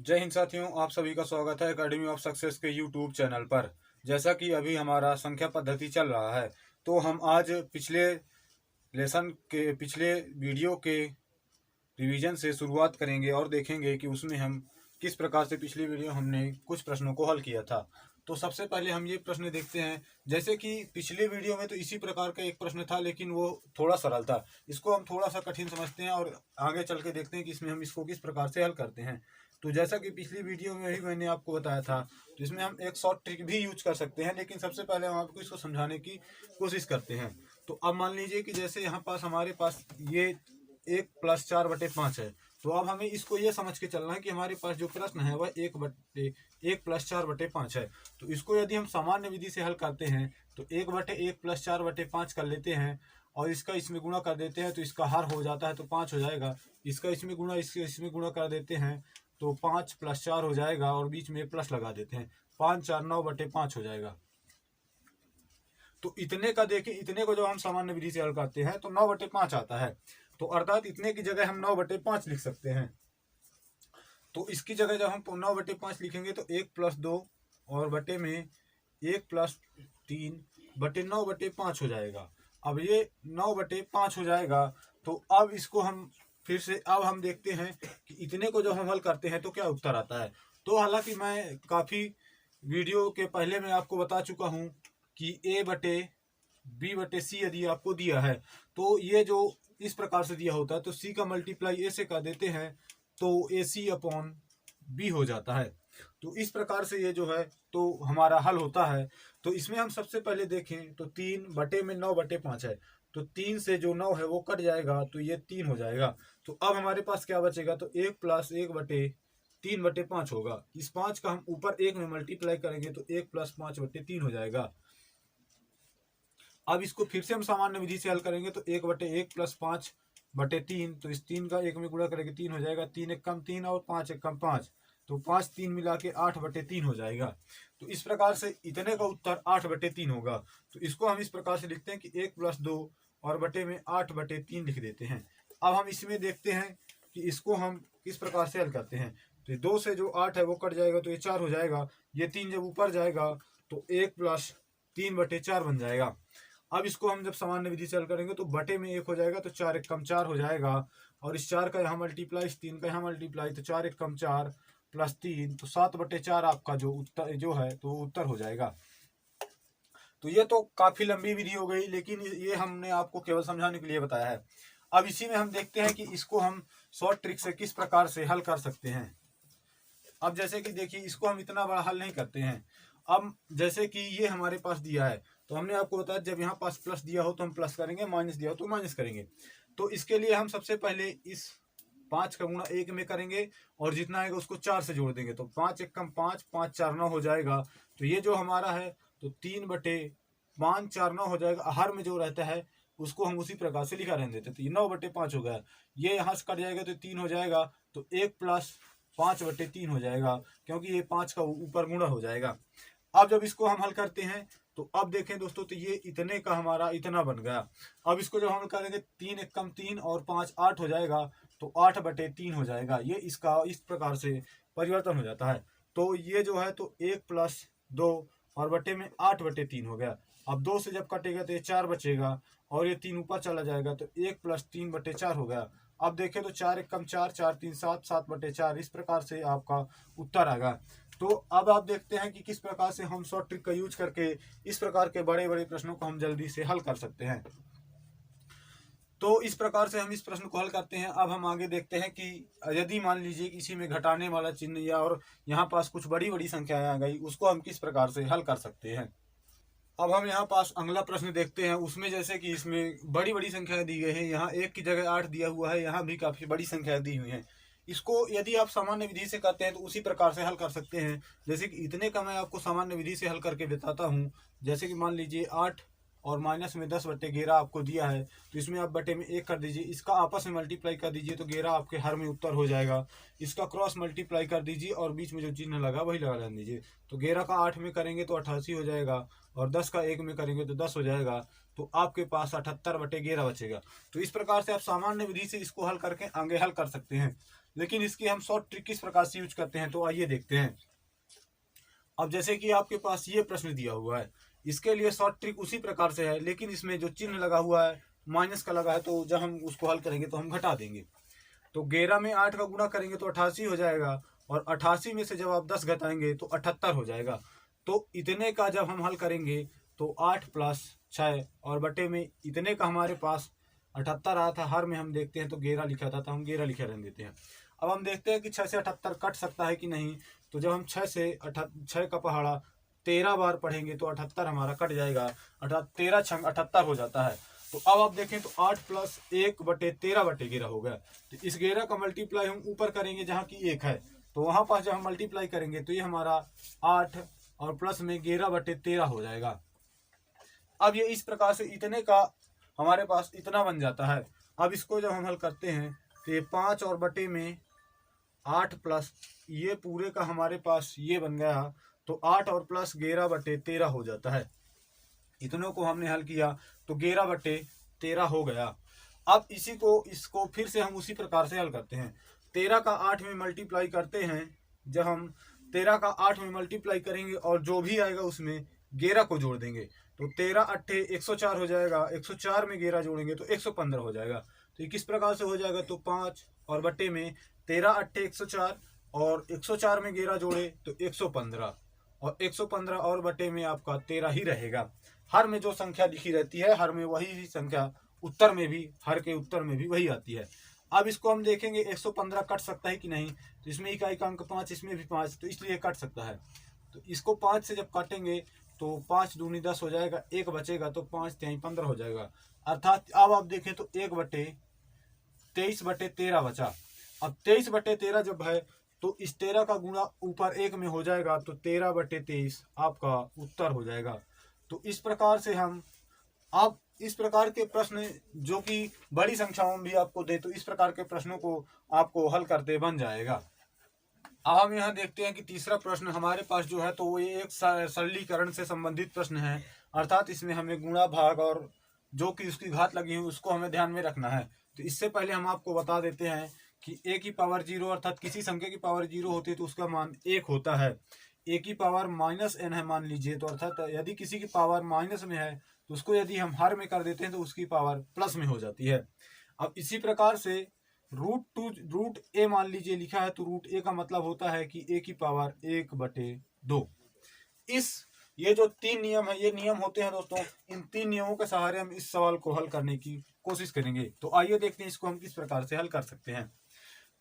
जय हिंद साथियों, आप सभी का स्वागत है एकेडमी ऑफ सक्सेस के यूट्यूब चैनल पर। जैसा कि अभी हमारा संख्या पद्धति चल रहा है, तो हम आज पिछले वीडियो के रिवीजन से शुरुआत करेंगे और देखेंगे कि उसमें हम किस प्रकार से पिछली वीडियो हमने कुछ प्रश्नों को हल किया था। तो सबसे पहले हम ये प्रश्न देखते हैं। जैसे कि पिछले वीडियो में तो इसी प्रकार का एक प्रश्न था, लेकिन वो थोड़ा सरल था। इसको हम थोड़ा सा कठिन समझते हैं और आगे चल के देखते हैं कि इसमें हम इसको किस प्रकार से हल करते हैं। तो जैसा कि पिछली वीडियो में ही मैंने आपको बताया था, तो इसमें हम एक शॉर्ट ट्रिक भी यूज कर सकते हैं, लेकिन सबसे पहले हम आपको इसको समझाने की कोशिश करते हैं। तो अब मान लीजिए कि जैसे यहाँ पास हमारे पास ये 1+4/5 है। तो अब हमें इसको ये समझ के चलना है कि हमारे पास जो प्रश्न है वह 1+4/5 है। तो इसको यदि हम सामान्य विधि से हल करते हैं तो 1/1+4/5 कर लेते हैं और इसका इसमें गुणा कर देते हैं, तो इसका हर हो जाता है तो 5 हो जाएगा। इसका इसमें गुणा इसमें गुणा कर देते हैं तो 5+4 हो जाएगा और बीच में प्लस लगा देते हैं, 5 4 9/5 हो जाएगा। तो इतने का देखिए, इतने को जब हम सामान्य विधि से हल करते हैं तो 9/5 आता है। तो अर्थात इतने की जगह हम 9/5 लिख सकते हैं। तो इसकी जगह जब हम 9/5 लिखेंगे तो 1+2 और बटे में 1+3/9/5 हो जाएगा। अब ये 9/5 हो जाएगा। तो अब इसको हम फिर से अब हम देखते हैं कि इतने को जब हम हल करते हैं तो क्या उत्तर आता है। तो हालांकि मैं काफ़ी वीडियो के पहले मैं आपको बता चुका हूँ कि A/B/C यदि आपको दिया है तो ये जो इस प्रकार से दिया होता है तो C का मल्टीप्लाई A से कर देते हैं तो AC/B हो जाता है। तो इस प्रकार से ये जो है तो हमारा हल होता है। तो इसमें हम सबसे पहले देखें तो 3/9/5 है। तो 3 से जो 9 है वो कट जाएगा तो ये 3 हो जाएगा। तो अब हमारे पास क्या बचेगा, तो 1+1/3/5 होगा। इस 5 का हम ऊपर 1 में मल्टीप्लाई करेंगे तो 1+5/3 हो जाएगा। अब इसको फिर से हम सामान्य विधि से हल करेंगे तो 1/1+5/3, तो इस 3 का 1 में गुणा करेंगे 3 हो जाएगा। 3 1 कम 3 और 5 1 कम 5, तो 5 3 मिला के 8/3 हो जाएगा। तो इस प्रकार से इतने का उत्तर 8/3 होगा। तो इसको हम इस प्रकार से लिखते हैं कि 1+2 और बटे में 8/3 लिख देते हैं। अब हम इसमें देखते हैं कि इसको हम किस प्रकार से हल करते हैं। तो 2 से जो 8 है वो कट जाएगा तो ये 4 हो जाएगा। ये 3 जब ऊपर जाएगा तो 1+3/4 बन जाएगा। अब इसको हम जब सामान्य विधि से हल करेंगे तो बटे में 1 हो जाएगा तो 4 1 कम 4 हो जाएगा। और इस 4 का यहाँ मल्टीप्लाई, इस 3 का यहाँ मल्टीप्लाई, तो 4 1 कम 4 प्लस 3, तो 7/4 आपका जो उत्तर जो है तो उत्तर हो जाएगा। तो ये तो काफी लंबी विधि हो गई, लेकिन ये हमने आपको केवल समझाने के लिए बताया है। अब इसी में हम देखते हैं कि इसको हम शॉर्ट ट्रिक से किस प्रकार से हल कर सकते हैं। अब जैसे कि देखिए, इसको हम इतना बड़ा हल नहीं करते हैं। अब जैसे कि ये हमारे पास दिया है तो हमने आपको बताया जब यहाँ पास प्लस दिया हो तो हम प्लस करेंगे, माइनस दिया हो तो माइनस करेंगे। तो इसके लिए हम सबसे पहले इस 5 का गुणा 1 में करेंगे और जितना आएगा उसको 4 से जोड़ देंगे, तो 5 1 कम 5, 5 4 9 हो जाएगा। तो ये जो हमारा है तो 3/5 4 9 हो जाएगा। हर में जो रहता है उसको हम उसी प्रकार से लिखा रहने देते, तो ये 9/5 हो गया। ये यहाँ से कट जाएगा तो 3 हो जाएगा, तो 1+5/3 हो जाएगा, क्योंकि ये 5 का ऊपर गुणा हो जाएगा। अब जब इसको हम हल करते हैं तो अब देखें दोस्तों, तो ये इतने का हमारा इतना बन गया। अब इसको जब हम करेंगे 3 1 कम 3 और 5 8 हो जाएगा, तो 8/3 हो जाएगा। ये इसका इस प्रकार से परिवर्तन हो जाता है। तो ये जो है तो 1+2 और बटे में 8/3 हो गया। अब 2 से जब कटेगा तो ये 4 बचेगा और ये 3 ऊपर चला जाएगा, तो 1+3/4 हो गया। अब देखें तो 4 1 कम 4, 4 3 7, 7/4, इस प्रकार से आपका उत्तर आएगा। तो अब आप देखते हैं कि किस प्रकार से हम शॉर्ट ट्रिक का यूज करके इस प्रकार के बड़े बड़े प्रश्नों को हम जल्दी से हल कर सकते हैं। तो इस प्रकार से हम इस प्रश्न को हल करते हैं। अब हम आगे देखते हैं कि यदि मान लीजिए किसी में घटाने वाला चिन्ह या और यहाँ पास कुछ बड़ी बड़ी संख्याएं आ गई, उसको हम किस प्रकार से हल कर सकते हैं। अब हम यहाँ पास अगला प्रश्न देखते हैं। उसमें जैसे कि इसमें बड़ी बड़ी संख्याएं दी गई हैं, यहाँ 1 की जगह 8 दिया हुआ है, यहाँ भी काफ़ी बड़ी संख्याएं दी हुई हैं। इसको यदि आप सामान्य विधि से करते हैं तो उसी प्रकार से हल कर सकते हैं। जैसे कि इतने का मैं आपको सामान्य विधि से हल करके बताता हूँ। जैसे कि मान लीजिए 8 और माइनस में 10/11 आपको दिया है, तो इसमें आप बटे में 1 कर दीजिए, इसका आपस में मल्टीप्लाई कर दीजिए तो 11 आपके हर में उत्तर हो जाएगा। इसका क्रॉस मल्टीप्लाई कर दीजिए और बीच में जो चिन्ह लगा वही लगा रहने दीजिए, तो 11 का 8 में करेंगे तो 88 हो जाएगा और 10 का 1 में करेंगे तो 10 हो जाएगा। तो आपके पास 78/11 बचेगा। तो इस प्रकार से आप सामान्य विधि से इसको हल करके आगे हल कर सकते हैं। लेकिन इसकी हम शॉर्ट ट्रिक किस प्रकार से यूज करते हैं तो आइए देखते हैं। अब जैसे कि आपके पास ये प्रश्न दिया हुआ है, इसके लिए शॉर्ट ट्रिक उसी प्रकार से है, लेकिन इसमें जो चिन्ह लगा हुआ है माइनस का लगा है, तो जब हम उसको हल करेंगे तो हम घटा देंगे। तो 11 में 8 का गुणा करेंगे तो 88 हो जाएगा, और 88 में से जब आप 10 घटाएंगे तो 78 हो जाएगा। तो इतने का जब हम हल करेंगे तो 8 प्लस 6 और बटे में इतने का हमारे पास 78 आया था। हर में हम देखते हैं तो 11 लिखा था, तो हम 11 लिखे रहने देते हैं। अब हम देखते हैं कि 6 से 78 कट सकता है कि नहीं। तो जब हम 6 का पहाड़ा 13 बार पढ़ेंगे तो 78 हमारा कट जाएगा। 13 छंग 78 हो जाता है। तो अब आप देखें तो 8 प्लस 1 बटे 13 बटे 11 हो गया। तो इस 11 का मल्टीप्लाई हम ऊपर करेंगे जहाँ की 1 है, तो वहाँ पास जब हम मल्टीप्लाई करेंगे तो ये हमारा 8 और प्लस में 11 बटे 13 हो जाएगा। अब ये इस प्रकार से इतने का हमारे पास इतना बन जाता है। अब इसको जब हम हल करते हैं तो ये 5 और बटे में 8 प्लस ये पूरे का हमारे पास ये बन गया, तो 8 और प्लस 11 बटे 13 हो जाता है। इतनों को हमने हल किया तो 11 बटे 13 हो गया। अब इसको फिर से हम उसी प्रकार से हल करते हैं। 13 का 8 में मल्टीप्लाई करते हैं। जब हम 13 का 8 में मल्टीप्लाई करेंगे और जो भी आएगा उसमें 11 को जोड़ देंगे, तो 13 अट्ठे 104 हो जाएगा। 104 में 11 जोड़ेंगे तो 115 हो जाएगा। तो ये किस प्रकार से हो जाएगा, तो 5 और बटे में 13 अट्ठे 104 और 104 में 11 जोड़े तो 115, और 115 और बटे में आपका 13 ही रहेगा। हर में जो संख्या लिखी रहती है, हर में वही संख्या उत्तर में भी, हर के उत्तर में भी वही आती है। अब इसको हम देखेंगे 115 कट सकता है कि नहीं। तो इसमें इकाई का अंक 5, इसमें भी 5, तो इसलिए कट सकता है। तो इसको 5 से जब काटेंगे तो 5 दूनी 10 हो जाएगा, 1 बचेगा तो 5 तिहाई 15 हो जाएगा। अर्थात अब आप देखें तो 1 बटे 23 बटे 13 बचा। अब 23 बटे 13 जब है तो इस 13 का गुणा ऊपर 1 में हो जाएगा, तो 13 बटे 23 आपका उत्तर हो जाएगा। तो इस प्रकार से हम अब इस प्रकार के प्रश्न जो कि बड़ी संख्याओं में भी आपको दे, तो इस प्रकार के प्रश्नों को आपको हल करते बन जाएगा। अब हम यहाँ देखते हैं कि तीसरा प्रश्न हमारे पास जो है तो वो एक सरलीकरण से संबंधित प्रश्न है। अर्थात इसमें हमें गुणा भाग और जो कि उसकी घात लगी हुई उसको हमें ध्यान में रखना है। तो इससे पहले हम आपको बता देते हैं कि a की पावर 0 अर्थात किसी संख्या की पावर 0 होती है तो उसका मान 1 होता है। a की पावर -n है मान लीजिए, तो अर्थात यदि किसी की पावर माइनस में है तो उसको यदि हम हर में कर देते हैं तो उसकी पावर प्लस में हो जाती है। अब इसी प्रकार से रूट ए मान लीजिए लिखा है, तो रूट ए का मतलब होता है कि a की पावर 1/2। ये जो 3 नियम है, ये नियम होते हैं दोस्तों। इन 3 नियमों के सहारे हम इस सवाल को हल करने की कोशिश करेंगे। तो आइए देखते हैं इसको हम किस प्रकार से हल कर सकते हैं।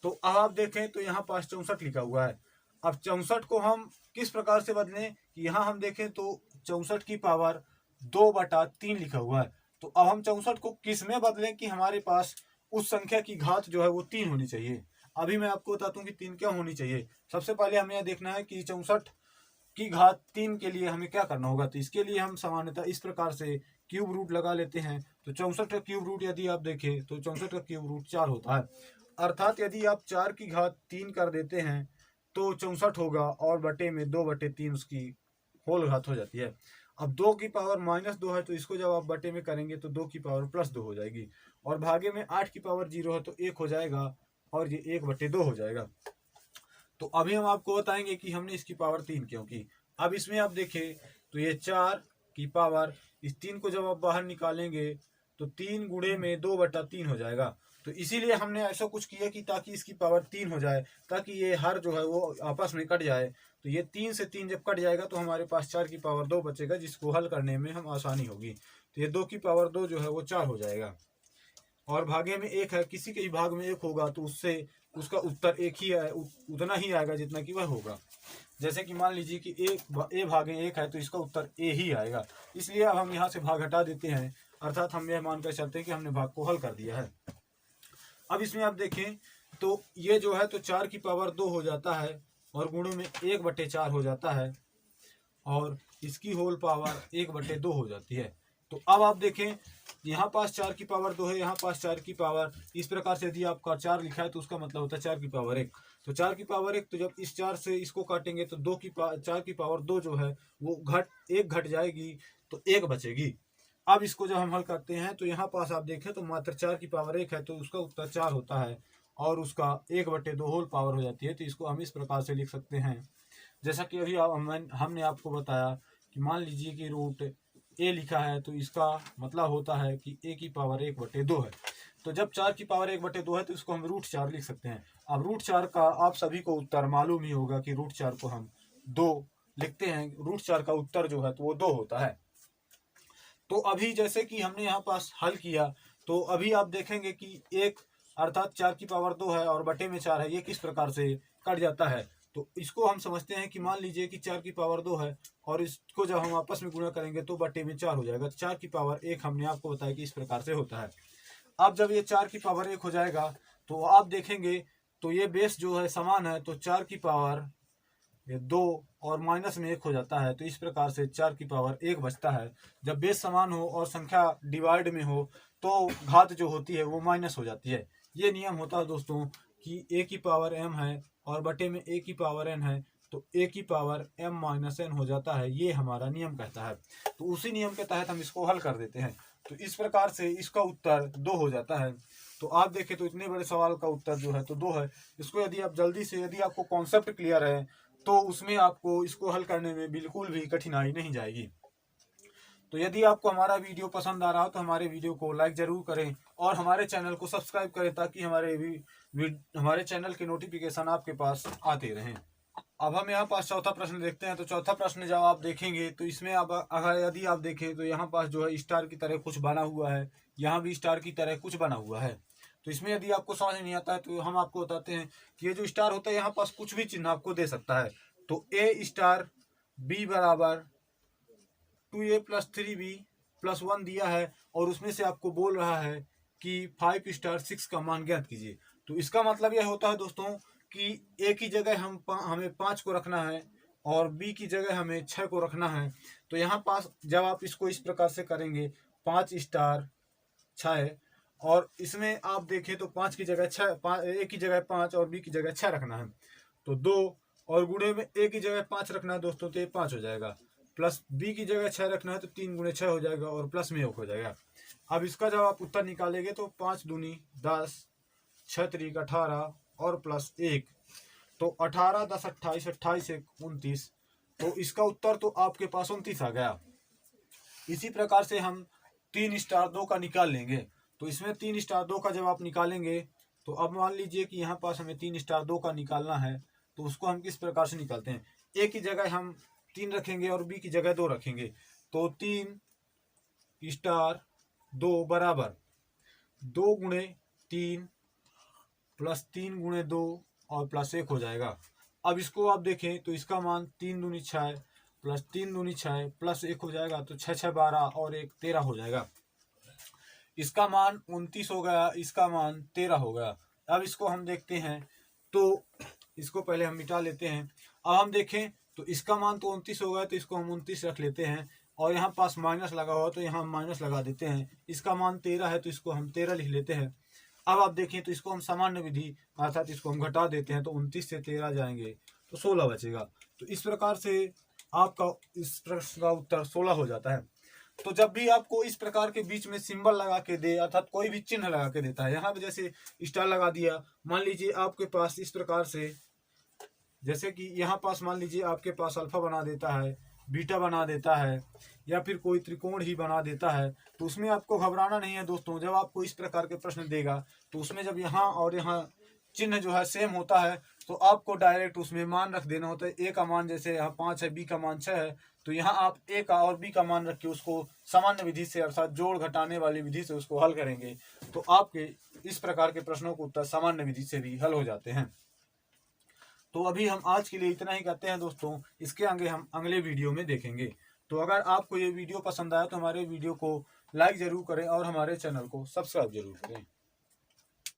तो अब आप देखें तो यहाँ पास 64 लिखा हुआ है। अब 64 को हम किस प्रकार से बदलें कि यहाँ हम देखें तो 64 की पावर 2/3 लिखा हुआ है। तो अब हम 64 को किस में बदलें कि हमारे पास उस संख्या की घात जो है वो 3 होनी चाहिए। अभी मैं आपको बताता हूँ कि 3 क्या होनी चाहिए। सबसे पहले हमें यह देखना है कि 64 की घात 3 के लिए हमें क्या करना होगा। तो इसके लिए हम सामान्यतः इस प्रकार से क्यूब रूट लगा लेते हैं। तो 64 का क्यूब रूट यदि आप देखें तो 64 का क्यूब रूट 4 होता है। अर्थात यदि आप 4 की घात 3 कर देते हैं तो 64 होगा, और बटे में 2/3 उसकी होल घात हो जाती है। अब 2 की पावर -2 है तो इसको जब आप बटे में करेंगे तो 2 की पावर +2 हो जाएगी, और भागे में 8 की पावर 0 है तो 1 हो जाएगा, और ये 1/2 हो जाएगा। तो अभी हम आपको बताएंगे कि हमने इसकी पावर 3 क्यों की। अब इसमें आप देखें तो ये 4 की पावर, इस 3 को जब आप बाहर निकालेंगे तो 3 गुणे में 2/3 हो जाएगा। तो इसीलिए हमने ऐसा कुछ किया कि ताकि इसकी पावर 3 हो जाए, ताकि ये हर जो है वो आपस में कट जाए। तो ये 3 से 3 जब कट जाएगा तो हमारे पास 4 की पावर 2 बचेगा, जिसको हल करने में हम आसानी होगी। तो ये 2 की पावर 2 जो है वो 4 हो जाएगा, और भागे में 1 है, किसी के भी भाग में 1 होगा तो उससे उसका उत्तर 1 ही है, उतना ही आएगा जितना कि वह होगा। जैसे कि मान लीजिए कि ए भागे 1 है तो इसका उत्तर ए ही आएगा। इसलिए अब हम यहाँ से भाग हटा देते हैं, अर्थात हम यह मानकर चलते हैं कि हमने भाग को हल कर दिया है। अब इसमें आप देखें तो ये जो है तो 4 की पावर 2 हो जाता है, और गुणे में 1/4 हो जाता है, और इसकी होल पावर 1/2 हो जाती है। तो अब आप देखें यहाँ पास 4 की पावर 2 है, यहाँ पास 4 की पावर, इस प्रकार से यदि आपका 4 लिखा है तो उसका मतलब होता है 4 की पावर 1। तो 4 की पावर 1, तो जब इस 4 से इसको काटेंगे तो 4 की पावर 2 जो है वो 1 घट जाएगी, तो 1 बचेगी। अब इसको जब हम हल करते हैं तो यहाँ पास आप देखें तो मात्र 4 की पावर 1 है तो उसका उत्तर 4 होता है, और उसका 1/2 होल पावर हो जाती है। तो इसको हम इस प्रकार से लिख सकते हैं, जैसा कि अभी हमने आपको बताया कि मान लीजिए कि रूट ए लिखा है, तो इसका मतलब होता है कि ए की पावर 1/2 है। तो जब 4 की पावर 1/2 है तो इसको हम √4 लिख सकते हैं। अब √4 का आप सभी को उत्तर मालूम ही होगा कि √4 को हम 2 लिखते हैं। √4 का उत्तर जो है तो वो 2 होता है। तो अभी जैसे कि हमने यहाँ पास हल किया, तो अभी आप देखेंगे कि एक अर्थात 4 की पावर 2 है और बटे में 4 है, ये किस प्रकार से कट जाता है। तो इसको हम समझते हैं कि मान लीजिए कि 4 की पावर 2 है और इसको जब हम आपस में गुणा करेंगे तो बटे में 4 हो जाएगा। 4 की पावर 1 हमने आपको बताया कि इस प्रकार से होता है। अब जब ये 4 की पावर 1 हो जाएगा तो आप देखेंगे तो ये बेस जो है समान है, तो 4 की पावर 2 और माइनस में 1 हो जाता है। तो इस प्रकार से 4 की पावर 1 बचता है। जब बेस समान हो और संख्या डिवाइड में हो तो घात जो होती है वो माइनस हो जाती है। ये नियम होता है दोस्तों कि a की पावर m है और बटे में a की पावर n है, तो a की पावर m - n हो जाता है। ये हमारा नियम कहता है। तो उसी नियम के तहत हम इसको हल कर देते हैं। तो इस प्रकार से इसका उत्तर 2 हो जाता है। तो आप देखें तो इतने बड़े सवाल का उत्तर जो है तो 2 है। इसको यदि आप जल्दी से, यदि आपको कॉन्सेप्ट क्लियर है तो उसमें आपको इसको हल करने में बिल्कुल भी कठिनाई नहीं जाएगी। तो यदि आपको हमारा वीडियो पसंद आ रहा हो तो हमारे वीडियो को लाइक जरूर करें और हमारे चैनल को सब्सक्राइब करें, ताकि हमारे चैनल के नोटिफिकेशन आपके पास आते रहें। अब हम यहाँ पास चौथा प्रश्न देखते हैं। तो चौथा प्रश्न जब आप देखेंगे तो इसमें अब अगर यदि आप देखें तो यहाँ पास जो है स्टार की तरह कुछ बना हुआ है, यहाँ भी स्टार की तरह कुछ बना हुआ है। तो इसमें यदि आपको समझ नहीं आता है तो हम आपको बताते हैं कि ये जो स्टार होता है यहाँ पास कुछ भी चिन्ह आपको दे सकता है। तो A स्टार B बराबर 2A + 3B + 1 दिया है और उसमें से आपको बोल रहा है कि 5 स्टार 6 का मान ज्ञात कीजिए। तो इसका मतलब यह होता है दोस्तों कि A की जगह हमें 5 को रखना है और B की जगह हमें 6 को रखना है। तो यहाँ पास जब आप इसको इस प्रकार से करेंगे 5 स्टार 6, और इसमें आप देखें तो 5 की जगह 6, A की जगह 5 और B की जगह 6 रखना है। तो 2 और गुणे में A की जगह 5 रखना है दोस्तों, तो ये 5 हो जाएगा। प्लस B की जगह 6 रखना है तो 3 गुणे 6 हो जाएगा और प्लस में 1 हो जाएगा। अब इसका जब आप उत्तर निकालेंगे तो 5 दूनी 10, 6 त्रिक 18 और प्लस 1, तो 18 10 28, 28 1 29। तो इसका उत्तर तो आपके पास 29 आ गया। इसी प्रकार से हम 3 स्टार 2 का निकाल लेंगे। तो इसमें 3 स्टार 2 का जब आप निकालेंगे तो अब मान लीजिए कि यहाँ पास हमें 3 स्टार 2 का निकालना है। तो उसको हम किस प्रकार से निकालते हैं, ए की जगह हम 3 रखेंगे और बी की जगह 2 रखेंगे। तो 3 स्टार 2 बराबर 2 गुणे 3 प्लस 3 गुणे 2 और प्लस 1 हो जाएगा। अब इसको आप देखें तो इसका मान 3 दूनी 6 प्लस 3 दूनी 6 प्लस 1 हो जाएगा। तो 6 6 12 और 1 13 हो जाएगा। इसका मान 29 हो गया, इसका मान 13 हो गया। अब इसको हम देखते हैं तो इसको पहले हम मिटा लेते हैं। अब हम देखें तो इसका मान तो 29 हो गया, तो इसको हम 29 रख लेते हैं और यहाँ पास माइनस लगा हुआ तो यहाँ हम माइनस लगा देते हैं। इसका मान 13 है तो इसको हम 13 लिख लेते हैं। अब आप देखें तो इसको हम सामान्य विधि अर्थात इसको हम घटा देते हैं, तो 29 से 13 जाएंगे तो 16 बचेगा। तो इस प्रकार से आपका इस प्रश्न का उत्तर 16 हो जाता है। तो जब भी आपको इस प्रकार के बीच में सिंबल लगा के दे अर्थात कोई भी चिन्ह लगा के देता है, यहाँ पे जैसे स्टार लगा दिया, मान लीजिए आपके पास इस प्रकार से, जैसे कि यहाँ पास मान लीजिए आपके पास अल्फा बना देता है, बीटा बना देता है या फिर कोई त्रिकोण ही बना देता है, तो उसमें आपको घबराना नहीं है दोस्तों। जब आपको इस प्रकार के प्रश्न देगा तो उसमें जब यहाँ और यहाँ चिन्ह जो है सेम होता है तो आपको डायरेक्ट उसमें मान रख देना होता है। ए का मान जैसे यहाँ 5 है, बी का मान 6 है, तो यहाँ आप ए का और बी का मान रख के उसको सामान्य विधि से अर्थात जोड़ घटाने वाली विधि से उसको हल करेंगे तो आपके इस प्रकार के प्रश्नों को उत्तर सामान्य विधि से भी हल हो जाते हैं। तो अभी हम आज के लिए इतना ही करते हैं दोस्तों, इसके आगे हम अगले वीडियो में देखेंगे। तो अगर आपको ये वीडियो पसंद आया तो हमारे वीडियो को लाइक जरूर करें और हमारे चैनल को सब्सक्राइब जरूर करें।